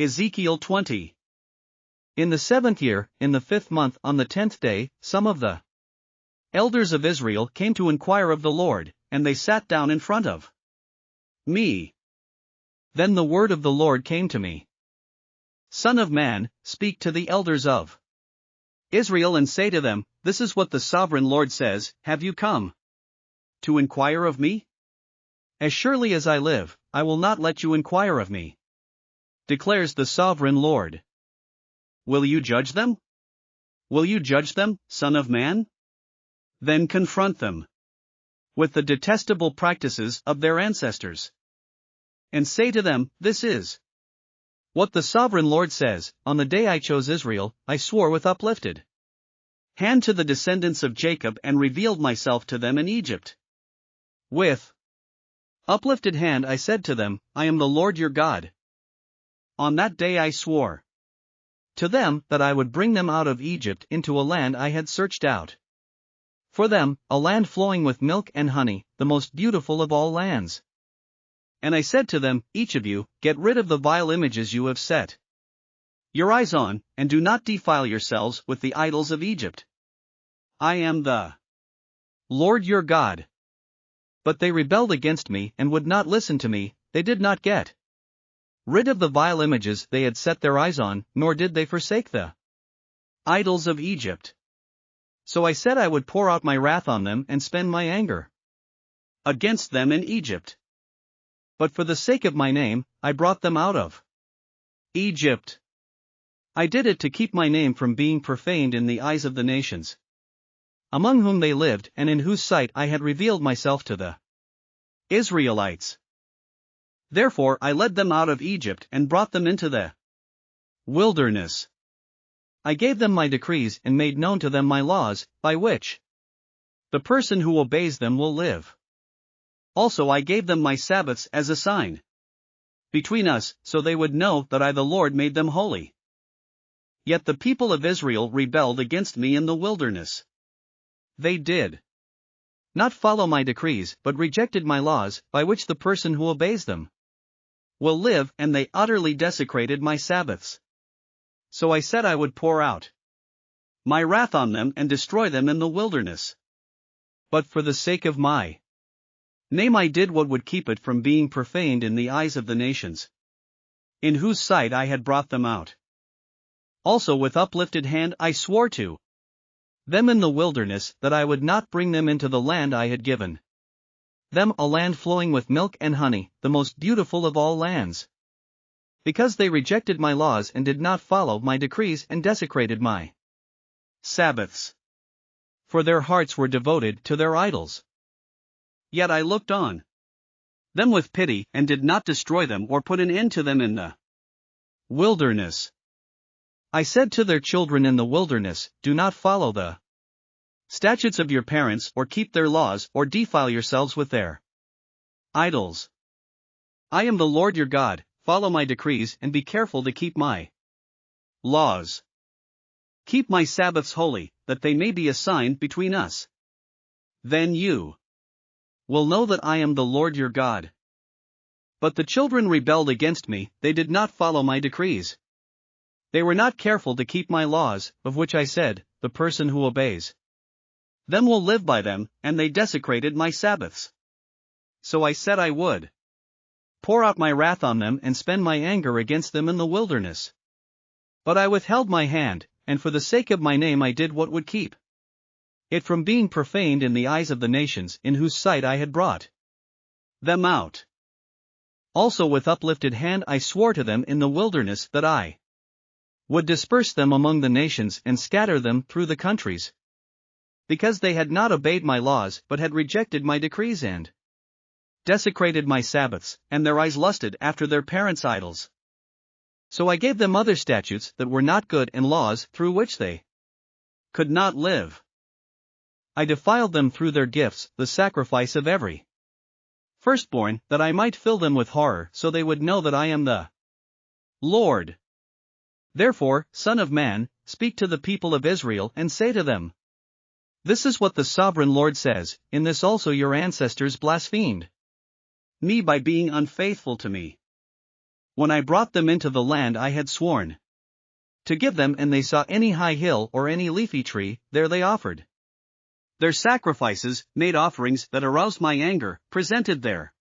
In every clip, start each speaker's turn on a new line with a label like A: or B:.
A: Ezekiel 20. In the 7th year, in the 5th month, on the 10th day, some of the elders of Israel came to inquire of the Lord, and they sat down in front of me. Then the word of the Lord came to me. Son of man, speak to the elders of Israel and say to them, This is what the sovereign Lord says, Have you come to inquire of me? As surely as I live, I will not let you inquire of me, declares the sovereign Lord. Will you judge them? Will you judge them, Son of man? Then confront them with the detestable practices of their ancestors, and say to them, This is what the sovereign Lord says, On the day I chose Israel, I swore with uplifted hand to the descendants of Jacob and revealed myself to them in Egypt. With uplifted hand I said to them, I am the Lord your God. On that day I swore to them that I would bring them out of Egypt into a land I had searched out for them, a land flowing with milk and honey, the most beautiful of all lands. And I said to them, Each of you, get rid of the vile images you have set your eyes on, and do not defile yourselves with the idols of Egypt. I am the Lord your God. But they rebelled against me and would not listen to me, they did not get rid of the vile images they had set their eyes on, nor did they forsake the idols of Egypt. So I said I would pour out my wrath on them and spend my anger against them in Egypt. But for the sake of my name, I brought them out of Egypt. I did it to keep my name from being profaned in the eyes of the nations among whom they lived and in whose sight I had revealed myself to the Israelites. Therefore I led them out of Egypt and brought them into the wilderness. I gave them my decrees and made known to them my laws, by which the person who obeys them will live. Also I gave them my Sabbaths as a sign between us, so they would know that I the Lord made them holy. Yet the people of Israel rebelled against me in the wilderness. They did not follow my decrees, but rejected my laws, by which the person who obeys them will live, and they utterly desecrated my Sabbaths. So I said I would pour out my wrath on them and destroy them in the wilderness. But for the sake of my name I did what would keep it from being profaned in the eyes of the nations, in whose sight I had brought them out. Also with uplifted hand I swore to them in the wilderness that I would not bring them into the land I had given them, a land flowing with milk and honey, the most beautiful of all lands. Because they rejected my laws and did not follow my decrees and desecrated my Sabbaths. For their hearts were devoted to their idols. Yet I looked on them with pity and did not destroy them or put an end to them in the wilderness. I said to their children in the wilderness, Do not follow the statutes of your parents, or keep their laws, or defile yourselves with their idols. I am the Lord your God, follow my decrees and be careful to keep my laws. Keep my Sabbaths holy, that they may be a sign between us. Then you will know that I am the Lord your God. But the children rebelled against me, they did not follow my decrees. They were not careful to keep my laws, of which I said, The person who obeys them will live by them, and they desecrated my Sabbaths. So I said I would pour out my wrath on them and spend my anger against them in the wilderness. But I withheld my hand, and for the sake of my name I did what would keep it from being profaned in the eyes of the nations in whose sight I had brought them out. Also with uplifted hand I swore to them in the wilderness that I would disperse them among the nations and scatter them through the countries, because they had not obeyed my laws but had rejected my decrees and desecrated my Sabbaths, and their eyes lusted after their parents' idols. So I gave them other statutes that were not good and laws through which they could not live. I defiled them through their gifts, the sacrifice of every firstborn, that I might fill them with horror, so they would know that I am the Lord. Therefore, Son of man, speak to the people of Israel and say to them, This is what the sovereign Lord says, In this also your ancestors blasphemed me by being unfaithful to me. when I brought them into the land I had sworn to give them, and they saw any high hill or any leafy tree, there they offered their sacrifices, made offerings that aroused my anger, presented their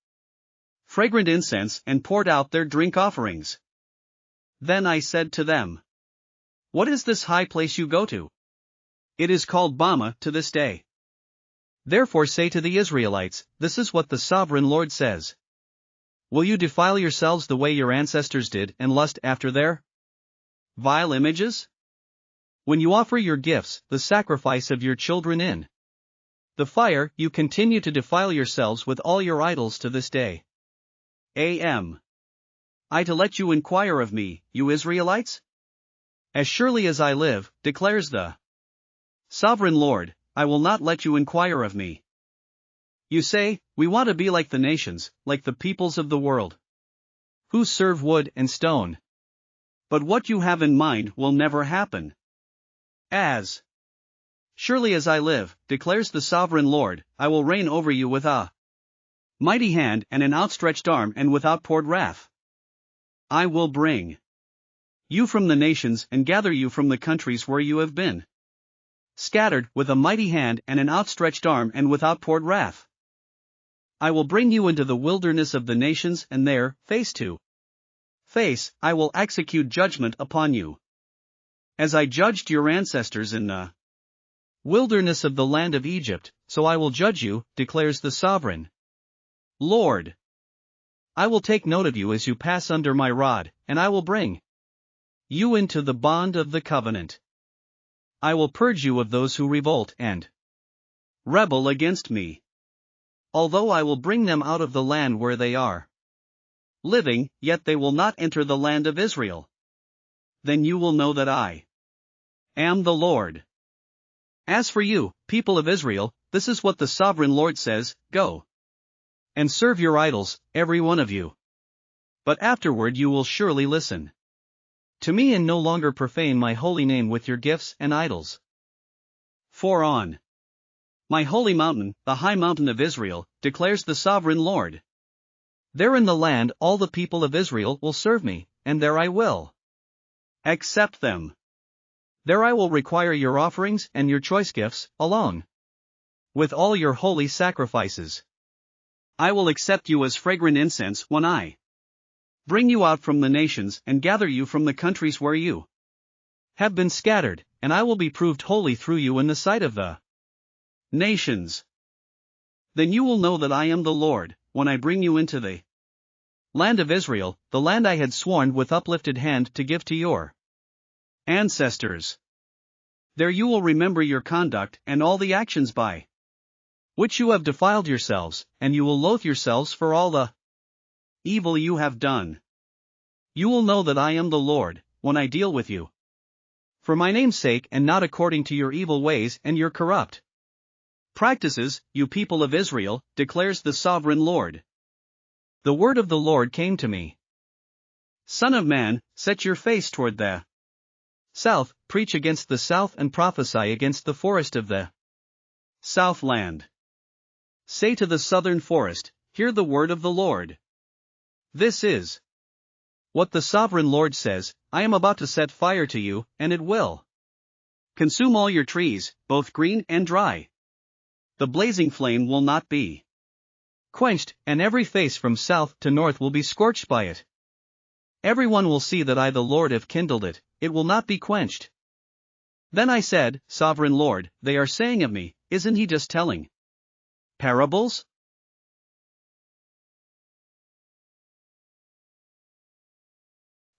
A: fragrant incense, and poured out their drink offerings. Then I said to them, "What is this high place you go to? It is called Bama to this day. Therefore say to the Israelites, this is what the sovereign Lord says. Will you defile yourselves the way your ancestors did and lust after their vile images? When you offer your gifts, the sacrifice of your children in the fire, you continue to defile yourselves with all your idols to this day. Am I to let you inquire of me, you Israelites? As surely as I live, declares the sovereign Lord, I will not let you inquire of me. You say, we want to be like the nations, like the peoples of the world, who serve wood and stone. But what you have in mind will never happen. As surely as I live, declares the sovereign Lord, I will reign over you with a mighty hand and an outstretched arm and with outpoured wrath. I will bring you from the nations and gather you from the countries where you have been scattered, with a mighty hand and an outstretched arm and with outpoured wrath. I will bring you into the wilderness of the nations, and there, face to face, I will execute judgment upon you. As I judged your ancestors in the wilderness of the land of Egypt, so I will judge you, declares the sovereign Lord. I will take note of you as you pass under my rod, and I will bring you into the bond of the covenant. I will purge you of those who revolt and rebel against me. Although I will bring them out of the land where they are living, yet they will not enter the land of Israel. Then you will know that I am the Lord. As for you, people of Israel, this is what the sovereign Lord says, go and serve your idols, every one of you. But afterward you will surely listen to me and no longer profane my holy name with your gifts and idols. For on my holy mountain, the high mountain of Israel, declares the sovereign Lord, there in the land all the people of Israel will serve me, and there I will accept them. There I will require your offerings and your choice gifts, along with all your holy sacrifices. I will accept you as fragrant incense when I bring you out from the nations and gather you from the countries where you have been scattered, and I will be proved holy through you in the sight of the nations. Then you will know that I am the Lord, when I bring you into the land of Israel, the land I had sworn with uplifted hand to give to your ancestors. There you will remember your conduct and all the actions by which you have defiled yourselves, and you will loathe yourselves for all the evil you have done. You will know that I am the Lord, when I deal with you for my name's sake, and not according to your evil ways and your corrupt practices, you people of Israel, declares the sovereign Lord. The word of the Lord came to me. Son of man, set your face toward the south, preach against the south and prophesy against the forest of the southland. Say to the southern forest, hear the word of the Lord. This is what the sovereign Lord says, I am about to set fire to you, and it will consume all your trees, both green and dry. The blazing flame will not be quenched, and every face from south to north will be scorched by it. Everyone will see that I the Lord have kindled it, it will not be quenched. Then I said, Sovereign Lord, they are saying of me, isn't he just telling parables?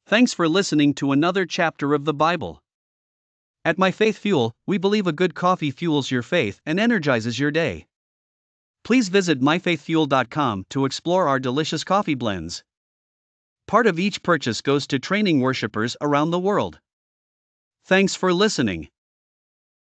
A: Thanks for listening to another chapter of the Bible. At My Faith Fuel, we believe a good coffee fuels your faith and energizes your day. Please visit myfaithfuel.com to explore our delicious coffee blends. Part of each purchase goes to training worshipers around the world. Thanks for listening.